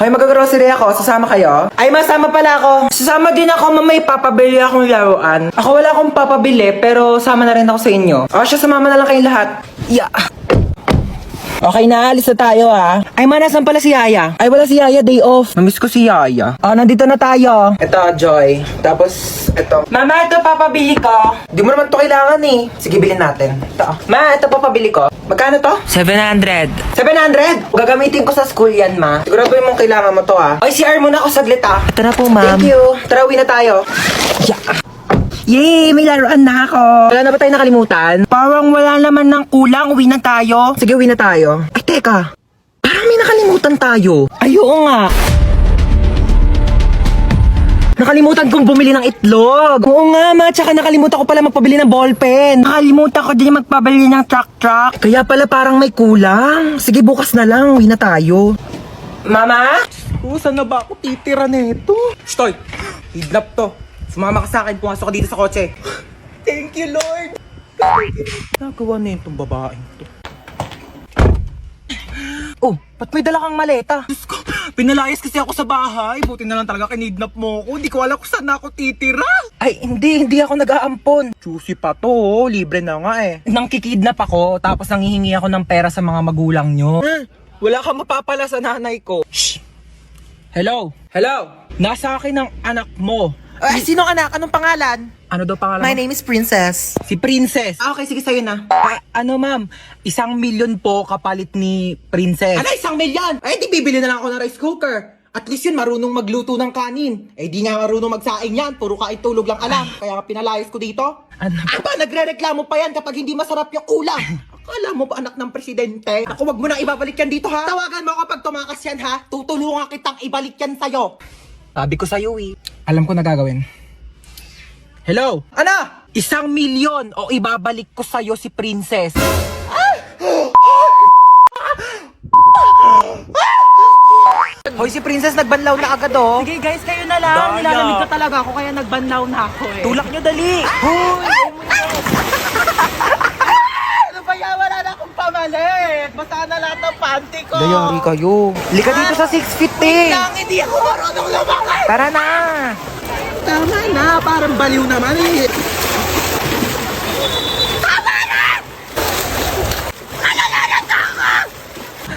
Hoy, mag-grocery ako. Sasama kayo? Ay, masama pala ako. Sasama din ako, may papabili akong laruan. Ako wala akong papabili, pero sama na rin ako sa inyo. O siya, sumama na lang kayong lahat. Yeah. Okay na, alis na tayo Ay, nasan pala si Yaya? Ay, wala si Yaya, day off. Namiss ko si Yaya. Nandito na tayo. Ito, Joy. Tapos, ito. Mama, ito papabili ko. Di mo naman to kailangan eh. Sige, bilhin natin. Ito. Ma, ito papabili ko. Magkano to? 700. 700? Gagamitin ko sa school yan, ma. Sigurado mong kailangan mo to Ay, CR muna ako saglit Ito na po, ma'am. Thank you. Tara, uwi na tayo. Yeah. Yay! May laruan na ako! Wala na ba tayo nakalimutan? Parang wala naman ng kulang. Uwi na tayo. Sige, uwi na tayo. Ay, teka. Parang may nakalimutan tayo. Ay, oo nga. Nakalimutan kong bumili ng itlog. Oo nga, ma. Tsaka nakalimutan ko pala magpabili ng ballpen. Nakalimutan ko din magpabili ng truck. Kaya pala parang may kulang. Sige, bukas na lang. Uwi na tayo. Mama? Saan na ba ako titira nito? Stoy! Hidlap to. Sumama ka sa akin, pumasok ka dito sa kotse. Thank you, Lord! Nagawa na yun itong babaeng to. Oh, ba't may dala kang maleta? Diyos ko, pinalayas kasi ako sa bahay. Buti na lang talaga kinidnap mo ako. Hindi ko alam kung saan ako titira. Ay, hindi ako nag-aampon. Juicy pa to, libre na nga Nang kikidnap ako, tapos nanghihingi ako ng pera sa mga magulang nyo. Wala kang mapapala sa nanay ko. Shh! Hello? Nasa akin ang anak mo. Ay, sino anak? Anong pangalan? Ano daw pangalan? My name is Princess. Si Princess. Okay, sige sa'yo na. Ma'am? 1,000,000 po kapalit ni Princess. Ano, 1,000,000? Ay, di bibili na lang ako ng rice cooker. At least yun, marunong magluto ng kanin. Di nga marunong magsaing yan. Puro kain tulog lang alam. Kaya nga pinalayas ko dito. Aba, nagre-reklamo pa yan kapag hindi masarap yung ulam. Akala mo ba anak ng presidente? Ako, wag mo nang ibabalik yan dito ha. Tawagan mo ako pag tumakas yan ha. Tutulungan kitang ibalik yan sa'yo. Sabi ko sa'yo Alam ko na gagawin. Hello? Ano? 1,000,000 o ibabalik ko sa'yo si Princess. Hoy, si Princess nagbanlaw na agad Sige guys, kayo na lang. Nilalamig ko talaga ako kaya nagbanlaw na ako Tulak nyo dali. Hoy! Ano ba yan? Wala na akong pamalit. Basta na lahat ng panty ko. Dayari kayo. Lika dito sa 6 feet Lang, hindi ako marunong lumakay. Tara na. Tama na, parang baliw naman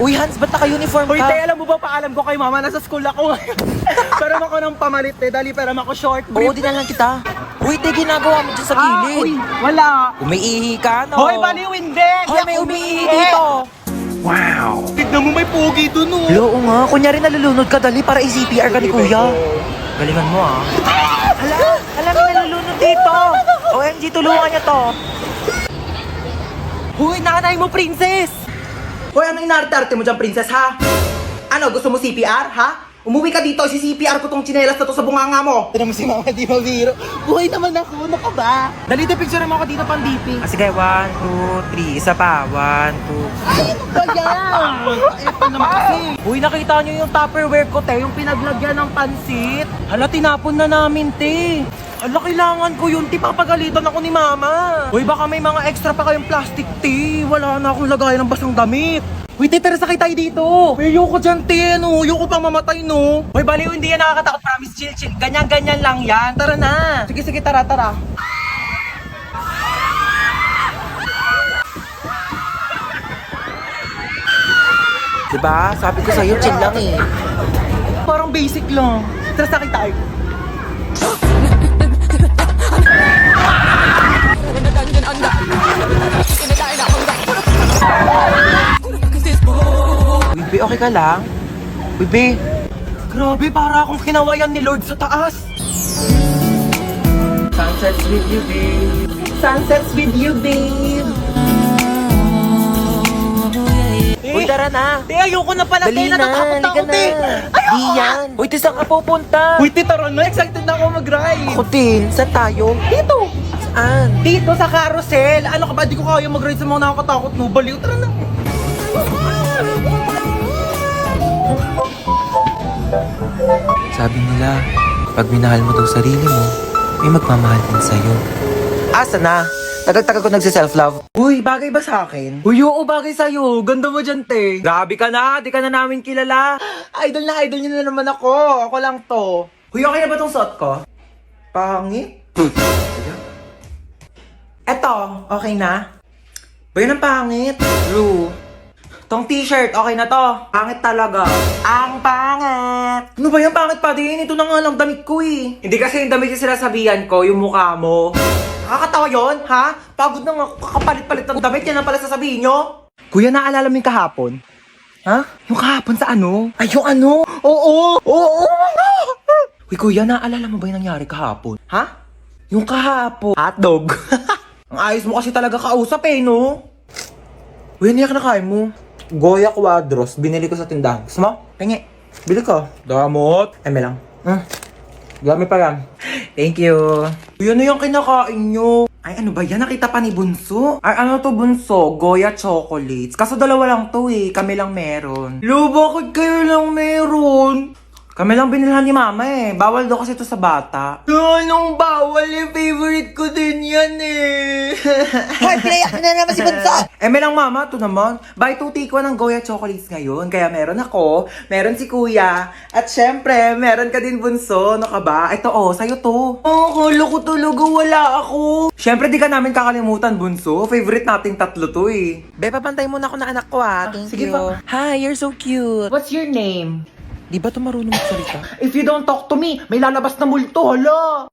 Uy, Hans, ba't naka-uniform ka? Uy, te, alam mo ba, paalam ko kay mama, nasa school ako ngayon. Pero ako ng pamalit, dali, pero ako short Oo, brief. din na lang kita. Uy, te, ginagawa mo dyan sa gilid. Uy, wala. Umiihi ka, no? Hoy, baliw, hindi. Hoy, may umiihi dito. Wow. Tignan mo, may pogi dun, Oo nga, kunyari nalulunod ka, dali para i-CPR ka ni kuya. Galingan mo, Hala, may nalulunod dito. OMG, tulungan niyo to. Uy, nanay mo, Princess. Hoy, ano inarte-arte mo dyan, Princess, ha? Ano, gusto mo CPR, ha? Umuwi ka dito, si-CPR ko tong tsinelas na to sa bunganga mo. Tignan mo si mama, di mabiro. Buhay naman ako, ano ka ba? Dali, picture mo ako dito pang DP. Sige, 1, 2, 3, isa pa, 1, 2. Ay, ano ba yan? Ito naman kasi. Uy, nakita nyo yung Tupperware ko, te, yung pinaglagyan ng pansit. Hala, tinapon na namin, te. Hala, kailangan ko yun, te, papagalitan ako ni mama. Uy, baka may mga extra pa kayong plastic, te. Wala na akong lagayan ng basang damit. Uy, te, tara sakay tayo dito. Ayoko dyan, te, no. Ayoko pang mamatay, no. Uy, baliw, hindi yan nakakatakot. Promise, chill. Ganyan-ganyan lang yan. Tara na. Sige, tara. Diba? Sabi ko sa'yo, chill lang Parang basic lang. Tara, sakay tayo. Bibi, okay ka lang? Bibi. Grabe, para akong kinawayan ni Lord sa taas. Sunsets with you, babe. Sunsets with you, babe. Uy, tara na. Te, ayoko na pala, Dali te. na, Natatakot ako, halika te. na. Ayoko Di yan. Uy, te, saan ka pupunta? Uy, te, tara na. Excited na ako mag-ride. Ako din. Saan tayo? Dito. Saan? Dito sa carousel. Ano ka ba? Di ko kaya mag-ride sa mga nakakatakot. No, baliw. Tara na. Sabi nila, pag minahal mo daw sarili mo, may magmamahal din sa'yo. Asa na? Tagal-tagal ko nagsi-self-love. Uy, bagay ba sa akin? Uy, oo, bagay sa'yo. Ganda mo dyan, te. Grabe ka na, di ka na namin kilala. Idol niyo na naman ako. Ako lang to. Uy, okay na ba tong suot ko? Pangit. Eto, okay na? Ba yun ang pangit? Blue. Tong t-shirt, okay na to. Pangit talaga. Ang pangit! Ano ba yung pangit pa din? Ito na nga lang damit ko eh. Hindi kasi yung damit yung sinasabihan ko, yung mukha mo. Nakakatawa yun, ha? Pagod na nga ako kakapalit-palit ng damit, yan ang pala sasabihin nyo. Kuya, naalala mo yung kahapon? Ha? Yung kahapon sa ano? Ay, yung ano? Oo! Oo! Uy, kuya, naalala mo ba yung nangyari kahapon? Ha? Yung kahapon. Hotdog. Ang ayos mo kasi talaga kausap eh, no? Uy, niyak na kain mo. Goya Quadros, binili ko sa tindahan. Gusto mo? Pengi. Bili ko. Damot. Eme lang. Dami pa yan. Thank you. Uy, ano yung kinakain nyo? Ay, ano ba yan? Nakita pa ni Bunso? Ay, ano to, Bunso? Goya chocolates. Kaso dalawa lang to eh. Kami lang meron. Lo, bakit kayo lang meron? Kami lang binilhan ni Mama eh. Bawal daw kasi ito sa bata. Anong bawal eh? Favorite ko din yan eh. Hoy, pinayak na naman si Bunso! May lang Mama, ito naman. Buy 2 take 1 ng Goya chocolates ngayon. Kaya meron ako, meron si Kuya, at syempre, meron ka din Bunso. Ano ka ba? Ito oh, sa'yo to. Oh, kala ko talaga wala ako. Syempre, di ka namin kakalimutan, Bunso. Favorite nating tatlo to eh. Be, papantay muna ako ng anak ko Thank sige you. pa. Hi, you're so cute. What's your name? Di ba ito marunong magsalita? If you don't talk to me, may lalabas na multo, hala!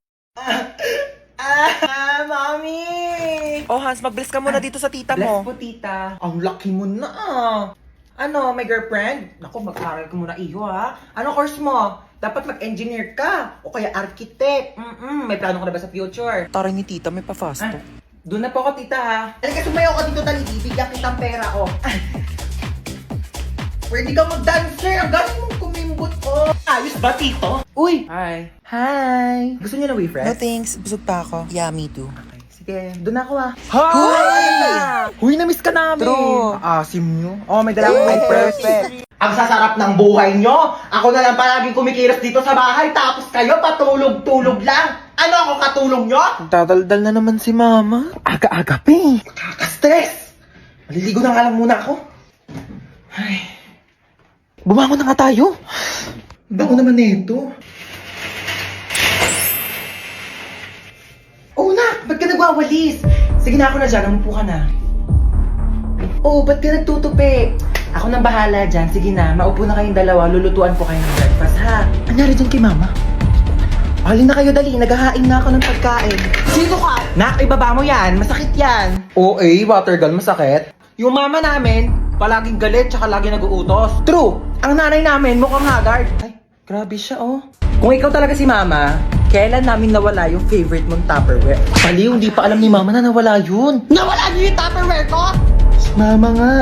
Mami! Oh, Hans, mag-bless ka muna dito sa tita Bless mo. po, tita. Ang lucky mo na ah. Ano, may girlfriend? Naku, mag-aaral ka muna iyo ha. Ano course mo? Dapat mag-engineer ka. O kaya architect. May plano ka na ba sa future? Taray ni tita, may pa-fast Ah, doon na po ako, tita ha. Halika, sumayaw ka dito, dali. Bibigyan kitang pera, oh. Pwede kang mag-dancer. Ang galing mong kumimbot, oh. Ayos ba, tito? Uy! Hi. Hi. Gusto niyo na No WeFresh? thanks, busog pa ako. Yeah, me too. Sige, doon ako ah. Hi! Huy, na-miss ka namin! True. Asim nyo. Oh, may dala akong Yes. perfect. Ang sasarap ng buhay nyo! Ako na lang palaging kumikilos dito sa bahay, tapos kayo patulog-tulog lang! Ano ako katulong nyo? Dadaldal na naman si Mama. Aga-aga pa eh. Nakaka-stress! Maliligo na nga lang muna ako. Ay. Bumangon na nga tayo. Bago naman nito. Oh, nak! Ba't ka nagwawalis? Sige na, ako na dyan. Umupo ka na. Oh, ba't ka nagtutupi? Ako nang bahala dyan. Sige na, maupo na kayong dalawa. Lulutuan ko kayo ng breakfast, ha? Anyari dyan kay Mama? Alin na kayo, dali. Naghahain na ako ng pagkain. Sino ka? Nak, ibaba mo yan. Masakit yan. Oo, water gun. Masakit. Yung mama namin, palaging galit tsaka lagi nag-uutos. True! Ang nanay namin mukhang haggard. Ay, grabe siya oh. Kung ikaw talaga si Mama, kailan namin nawala yung favorite mong Tupperware? Baliw, hindi pa alam ni Mama na nawala yun. Nawala niyo yung Tupperware ko? Mama nga.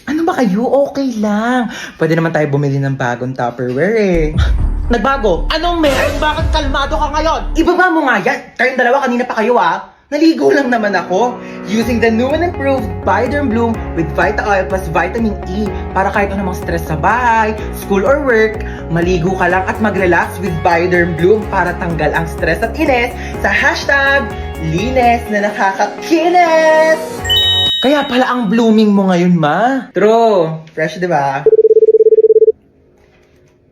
Ano ba kayo? Okay lang. Pwede naman tayo bumili ng bagong Tupperware eh. Nagbago? Anong meron? Bakit kalmado ka ngayon? Ibaba mo nga yan. Kayong dalawa kanina pa kayo ah. Naligo lang naman ako using the new and improved Bioderm Bloom with Vita Oil plus Vitamin E para kahit anumang stress sa bahay, school or work, maligo ka lang at mag-relax with Bioderm Bloom para tanggal ang stress at inis sa hashtag linis na nakakakinis! Kaya pala ang blooming mo ngayon, ma. True. Fresh, di ba?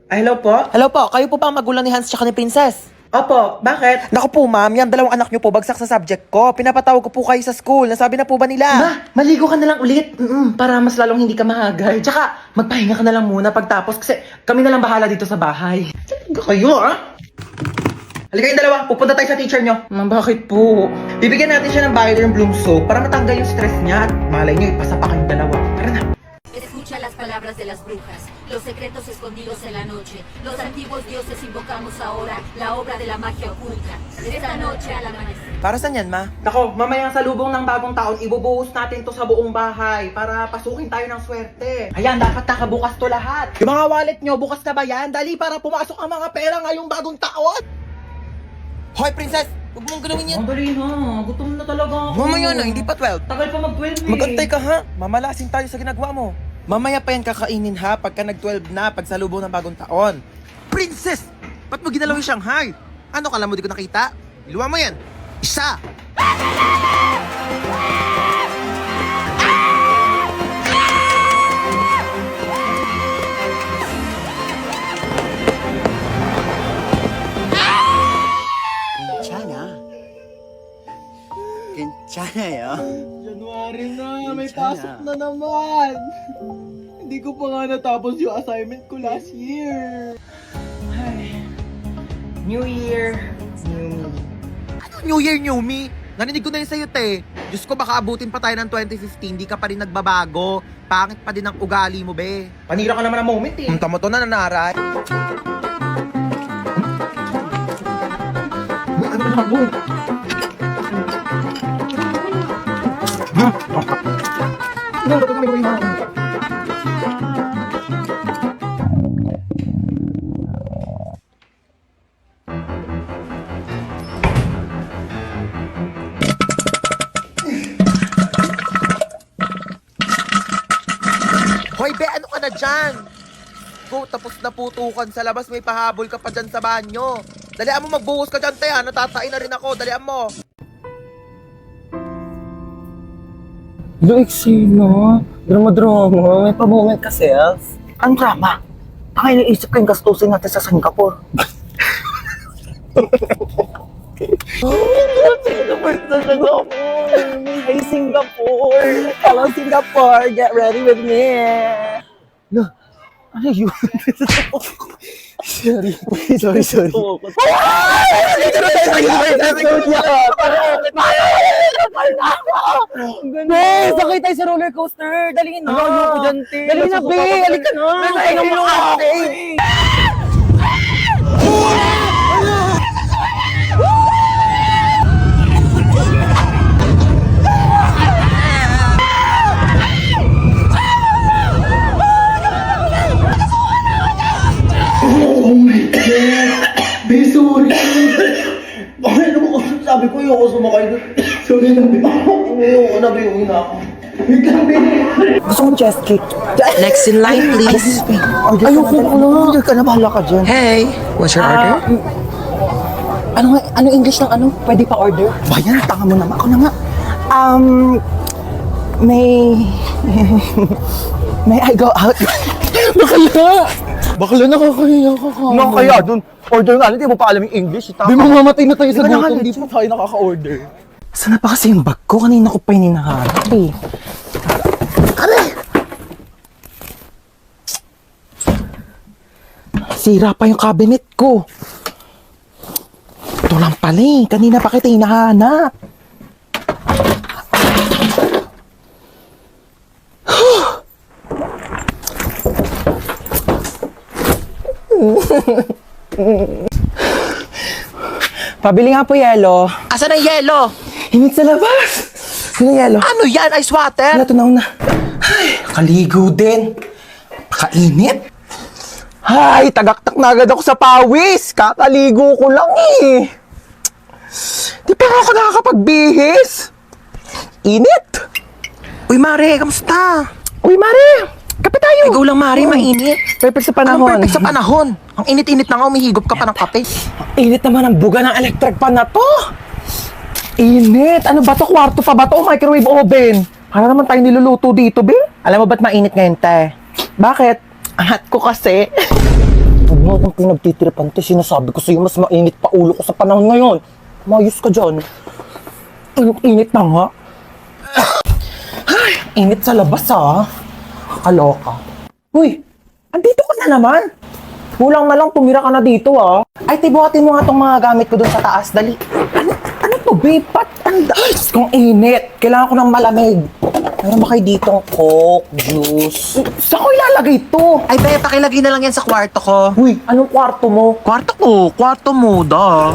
Ay, hello po? Hello po, kayo po ba ang magulang ni Hans tsaka ni Princess? Opo, bakit? Naku po ma'am, yan dalawang anak nyo po bagsak sa subject ko. Pinapatawag ko po kayo sa school. Nasabi na po ba nila? Ma, maligo ka na lang ulit. Para mas lalong hindi ka mahagay. Tsaka, magpahinga ka na lang muna pagtapos kasi kami na lang bahala dito sa bahay. Talaga kayo, ha? Halika kayong dalawa, pupunta tayo sa teacher nyo. Ma, bakit po? Bibigyan natin siya ng Bioderm Bloom soap para matanggal yung stress niya at malay nyo, ipasa pa kayong dalawa. Tara na. Escucha las palabras de las brujas, los secretos escondidos en la noche. Los antiguos dioses invocamos ahora la obra de la magia oculta. Esta noche al amanecer. Para saan yan, ma? Nako, mamayang salubong ng bagong taon, ibubuhos natin to sa buong bahay para pasukin tayo ng swerte. Ayan, dapat nakabukas to lahat. Yung mga wallet nyo, bukas na ba yan? Dali para pumasok ang mga pera ngayong bagong taon. Hoy, Princess! Huwag mong galawin yan. Ang dali na, gutom na talaga ako. Mamaya na, hindi pa 12. Tagal pa mag-12 eh. Magantay ka ha, mamalasin tayo sa ginagawa mo. Mamaya pa yan kakainin ha, pagka nag-12 na, pag salubong ng bagong taon. Princess! Ba't mo ginalaw yung Shanghai? Ano, kala mo di ko nakita? Iluwa mo yan. Isa! January na, may pasok na naman. Hindi ko pa nga natapos yung assignment ko last year. New Year, new me. New Year, new me. Narinig ko na yun sa'yo, te. Diyos ko, baka abutin pa tayo ng 2015, di ka pa rin nagbabago. Pangit pa din ang ugali mo, be. Panira ka naman ng moment eh. Punta mo to na nanaray. Hoy, be, ano ka na dyan? Go, tapos na putukan sa labas, may pahabol ka pa dyan sa banyo. Dalian mo, magbuhos ka dyan, te, ha? Natatain na rin ako. Dalian mo. Luiksi, no? Drama-drama. May pa-moment ka, self. Ang drama? Pakay naisip ko yung gastusin natin sa Singapore. Hey, Singapore! Hello, Singapore! Get ready with me! No, ano yun? Sorry. Be, sakay tayo sa roller coaster! Dali na! Dali na, Be! Halika na! Dali na, Bakit naman ako sabi ko yung ako sumakay doon? Sorry na, Be. Oo, nabiyuhin na ako. Wait lang, Be. Gusto mong chest kick? Next in line, please. Ayoko na. Order ka na, bahala ka dyan. Hey, what's your order? Ano English ng ano? Pwede pa order? Bayan, tanga mo naman. Ako na nga. May I go out? Bakla nakakahiya ka ka. Nakakahiya dun. Order nga, hindi mo pa alam yung English. Di mo mamatay na tayo sa gutom. Hindi pa tayo nakaka-order. Sana pa kasi yung bag ko? Kanina ko pa yung hinahanap eh. Aray! Sira pa yung cabinet ko. Ito lang pala eh. Kanina pa kita hinahanap. Pabili nga po yelo. Asan ang yelo? Hinit sa labas. Sino yelo? Ano yan? Ice water? Wala, tunaw na. Ay, kaligo din. Pakainit. Ay, tagaktak na agad ako sa pawis. Kakaligo ko lang eh. Di pa ako nakakapagbihis. Init. Uy, Mare, kamusta? Uy, Mare. Kape tayo. Ikaw lang, Mare, mainit. Perfect sa Anong panahon. perfect sa panahon? Ang init-init na nga, umihigop ka pa ng kape. Init naman ang buga ng electric pan na to. Init. Ano ba to? Kwarto pa ba to? Microwave oven. Para naman tayo niluluto dito, be. Alam mo ba't mainit ngayon, te? Bakit? Ang hot ko kasi. Huwag mo akong pinagtitiripan, te. Sinasabi ko sa'yo, mas mainit pa ulo ko sa panahon ngayon. Mayos ka dyan. Init na nga. Ay, init sa labas, ha? Kaloka. Uy, andito ka na naman. Kulang na lang, tumira ka na dito, ah. Ay, tibuhatin mo nga itong mga gamit ko dun sa taas. Dali. Ano to, babe? Ay, kung init. Kailangan ko ng malamig. Meron ba kayo ditong Coke, juice? Saan ko ilalagay ito? Ay, be, pakilagay na lang yan sa kwarto ko. Uy, anong kwarto mo? Kwarto ko, kwarto mo, da.